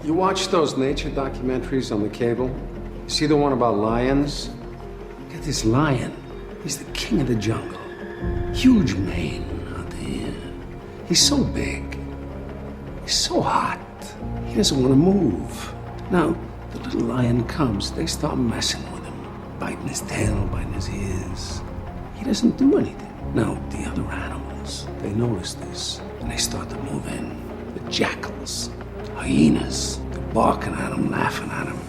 You watch those nature documentaries on the cable? See the one about lions? Look at this lion. He's the king of the jungle. Huge mane out there. He's so big. He's so hot. He doesn't want to move. Now, the little lion cubs, they start messing with him. Biting his tail, biting his ears. He doesn't do anything. Now, the other animals, they notice this, and they start to move in. The jackals, hyenas, they're barking at him, laughing at him.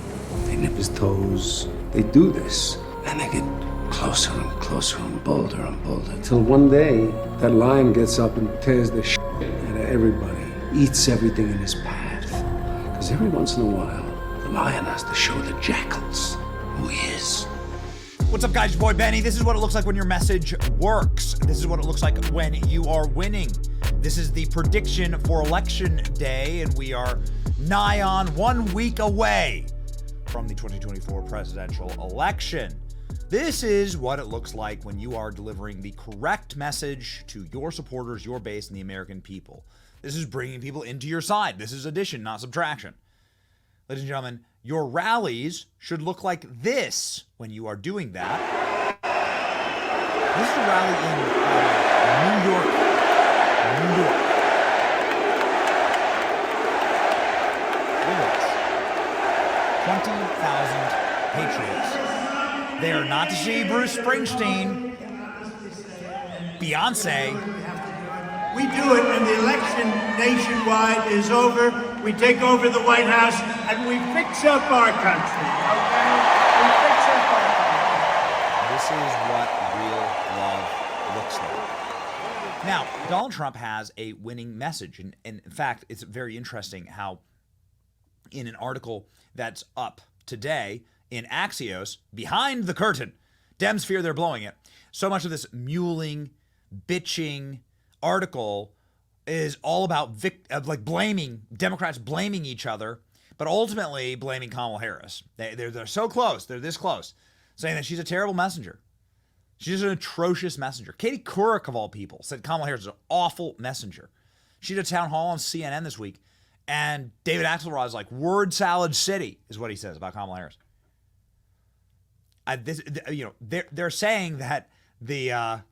They nip his toes. They do this, and they get closer and closer and bolder, till one day, that lion gets up and tears the shit out of everybody, eats everything in his path. Because every once in a while, the lion has to show the jackals who he is. What's up, guys? Your boy Benny. This is what it looks like when your message works. This is what it looks like when you are winning. This is the prediction for Election Day, and we are nigh on 1 week away from the 2024 presidential election. This is what it looks like when you are delivering the correct message to your supporters, your base, and the American people. This is bringing people into your side. This is addition, not subtraction. Ladies and gentlemen, your rallies should look like this when you are doing that. This is a rally in New York. Look at this. 20,000 patriots. They are not to see Bruce Springsteen, Beyonce. We do it, and the election nationwide is over. We take over the White House, and we fix up our country, okay? We fix up our country. This is what real love looks like. Now, Donald Trump has a winning message, and in fact, it's very interesting how in an article that's up today in Axios, behind the curtain, Dems fear they're blowing it. So much of this mewling, bitching article is all about blaming Democrats, blaming each other, but ultimately blaming Kamala Harris. They're so close. They're this close, saying that she's a terrible messenger. She's an atrocious messenger. Katie Couric, of all people, said Kamala Harris is an awful messenger. She did a town hall on CNN this week, and David Axelrod is like, word salad city is what he says about Kamala Harris. They're saying that the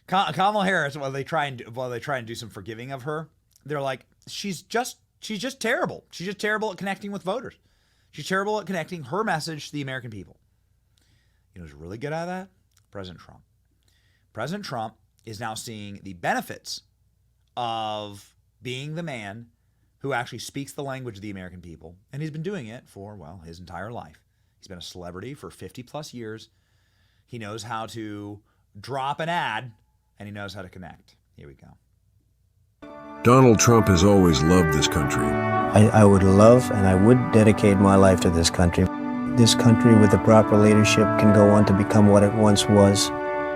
Kamala Harris, while they try and do some forgiving of her, they're like, she's just terrible. She's just terrible at connecting with voters. She's terrible at connecting her message to the American people. You know who's really good at that? President Trump. President Trump is now seeing the benefits of being the man who actually speaks the language of the American people, and he's been doing it for, well, his entire life. He's been a celebrity for 50 plus years. He knows how to drop an ad, and he knows how to connect. Here we go. Donald Trump has always loved this country. I would love and I would dedicate my life to this country. This country with the proper leadership can go on to become what it once was.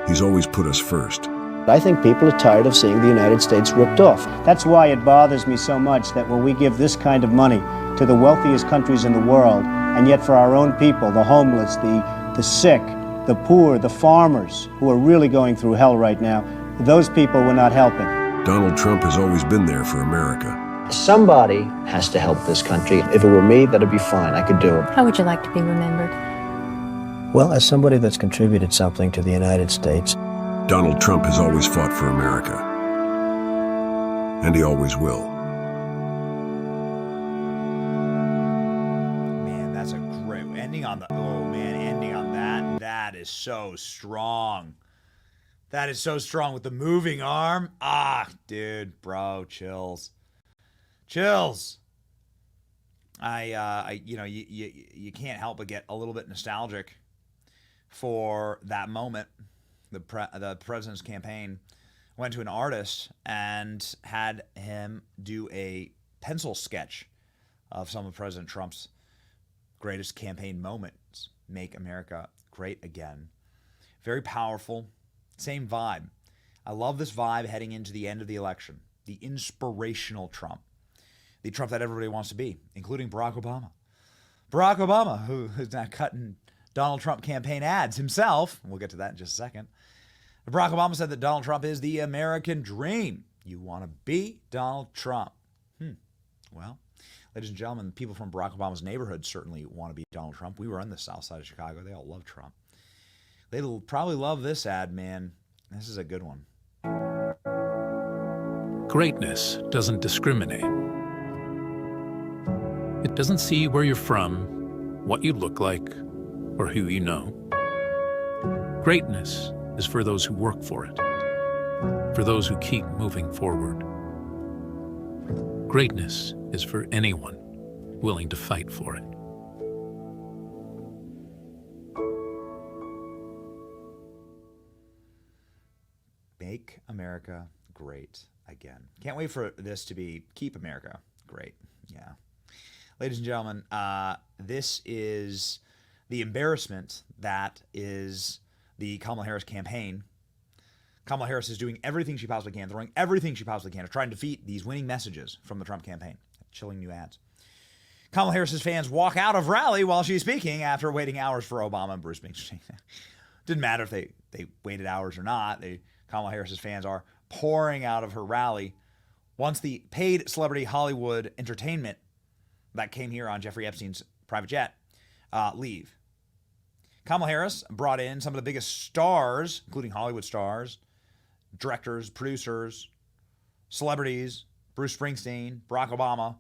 He's always put us first. I think people are tired of seeing the United States ripped off. That's why it bothers me so much that when we give this kind of money to the wealthiest countries in the world, and yet for our own people, the homeless, the sick, the poor, the farmers, who are really going through hell right now, those people we're not helping. Donald Trump has always been there for America. Somebody has to help this country. If it were me, that'd be fine. I could do it. How would you like to be remembered? Well, as somebody that's contributed something to the United States. Donald Trump has always fought for America. And he always will. Man, that's a great ending on that. That is so strong. That is so strong with the moving arm. Ah, dude, bro, chills. Chills. You can't help but get a little bit nostalgic for that moment. The president's campaign went to an artist and had him do a pencil sketch of some of President Trump's greatest campaign moments. Make America great again. Very powerful. Same vibe. I love this vibe heading into the end of the election. The inspirational Trump. The Trump that everybody wants to be, including Barack Obama. Barack Obama, who is now cutting Donald Trump campaign ads himself. We'll get to that in just a second. Barack Obama said that Donald Trump is the American dream. You want to be Donald Trump. Well, Ladies and gentlemen, people from Barack Obama's neighborhood certainly want to be Donald Trump. We were on the south side of Chicago. They all love Trump. They'll probably love this ad, man. This is a good one. Greatness doesn't discriminate. It doesn't see where you're from, what you look like, or who you know. Greatness is for those who work for it, for those who keep moving forward. Greatness is for anyone willing to fight for it. Make America great again. Can't wait for this to be Keep America Great. Yeah. Ladies and gentlemen, this is the embarrassment that is the Kamala Harris campaign. Kamala Harris is doing everything she possibly can, throwing everything she possibly can to try and defeat these winning messages from the Trump campaign. Chilling new ads. Kamala Harris's fans walk out of rally while she's speaking after waiting hours for Obama and Bruce Springsteen. Didn't matter if they waited hours or not. Kamala Harris's fans are pouring out of her rally once the paid celebrity Hollywood entertainment that came here on Jeffrey Epstein's private jet leave. Kamala Harris brought in some of the biggest stars, including Hollywood stars, directors, producers, celebrities, Bruce Springsteen, Barack Obama.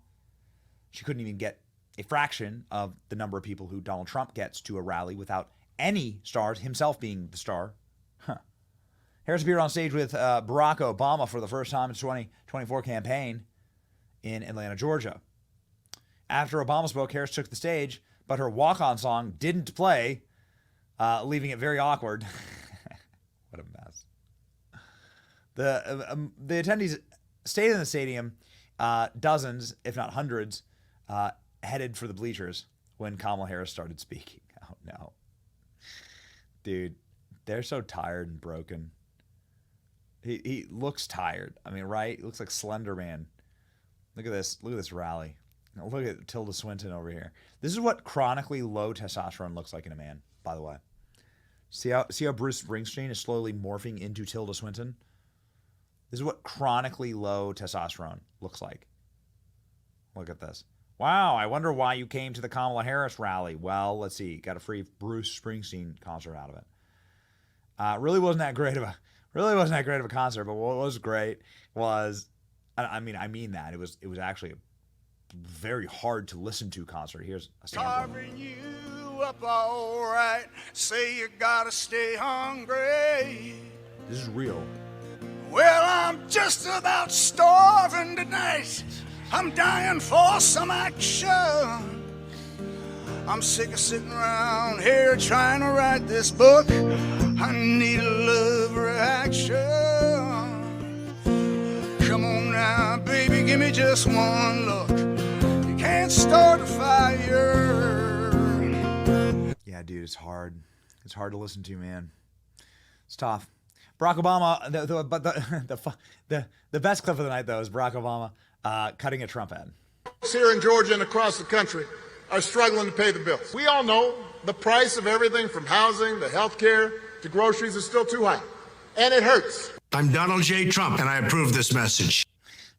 She couldn't even get a fraction of the number of people who Donald Trump gets to a rally without any stars, himself being the star. Harris appeared on stage with Barack Obama for the first time in the 2024 campaign in Atlanta, Georgia. After Obama spoke, Harris took the stage, but her walk-on song didn't play, leaving it very awkward. What a mess. The attendees stayed in the stadium, dozens, if not hundreds, headed for the bleachers when Kamala Harris started speaking. Oh, no. Dude, they're so tired and broken. He looks tired. I mean, right? He looks like Slender Man. Look at this. Look at this rally. Now look at Tilda Swinton over here. This is what chronically low testosterone looks like in a man, by the way. See how Bruce Springsteen is slowly morphing into Tilda Swinton? This is what chronically low testosterone looks like. Look at this. Wow, I wonder why you came to the Kamala Harris rally. Well, let's see. Got a free Bruce Springsteen concert out of it. Really wasn't that great of a concert, but what was great was, I mean that. It was actually a very hard to listen to concert. Here's a sample. Carving you up all right. Say you gotta stay hungry. This is real. Well, I'm just about starving tonight. I'm dying for some action. I'm sick of sitting around here trying to write this book. I need a love reaction. Come on now, baby, give me just one look. You can't start a fire. Yeah, dude, it's hard. It's hard to listen to, man. It's tough. Barack Obama, the best clip of the night, though, is Barack Obama cutting a Trump ad. Here in Georgia and across the country are struggling to pay the bills. We all know the price of everything from housing to health care to groceries is still too high, and it hurts. I'm Donald J. Trump, and I approve this message.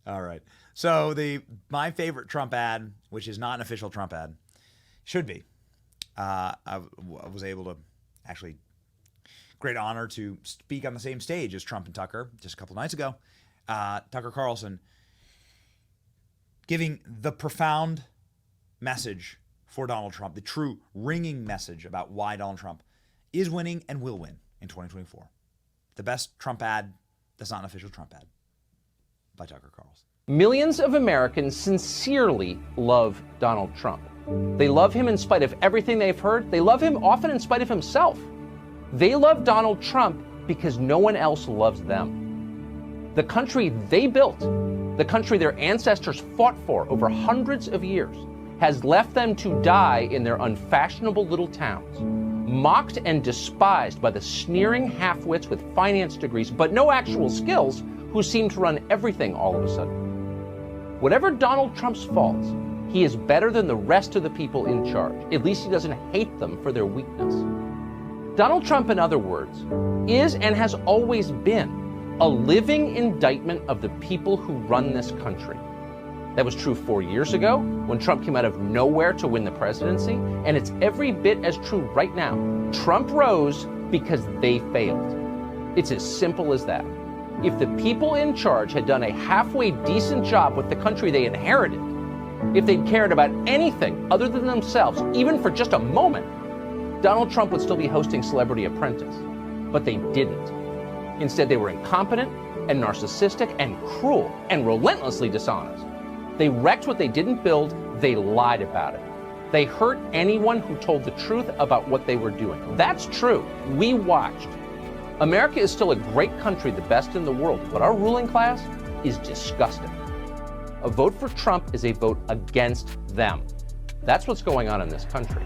All right. So my favorite Trump ad, which is not an official Trump ad, should be. I was able to actually, great honor to speak on the same stage as Trump and Tucker just a couple nights ago. Tucker Carlson giving the profound message for Donald Trump, the true ringing message about why Donald Trump is winning and will win in 2024. The best Trump ad that's not an official Trump ad by Tucker Carlson. Millions of Americans sincerely love Donald Trump. They love him in spite of everything they've heard. They love him often in spite of himself. They love Donald Trump because no one else loves them. The country they built, the country their ancestors fought for over hundreds of years, has left them to die in their unfashionable little towns, mocked and despised by the sneering half-wits with finance degrees but no actual skills who seem to run everything all of a sudden. Whatever Donald Trump's faults, he is better than the rest of the people in charge. At least he doesn't hate them for their weakness. Donald Trump, in other words, is and has always been a living indictment of the people who run this country. That was true 4 years ago when Trump came out of nowhere to win the presidency, and it's every bit as true right now. Trump rose because they failed. It's as simple as that. If the people in charge had done a halfway decent job with the country they inherited, if they'd cared about anything other than themselves, even for just a moment, Donald Trump would still be hosting Celebrity Apprentice. But they didn't. Instead, they were incompetent and narcissistic and cruel and relentlessly dishonest. They wrecked what they didn't build, they lied about it. They hurt anyone who told the truth about what they were doing. That's true. We watched. America is still a great country, the best in the world, but our ruling class is disgusting. A vote for Trump is a vote against them. That's what's going on in this country.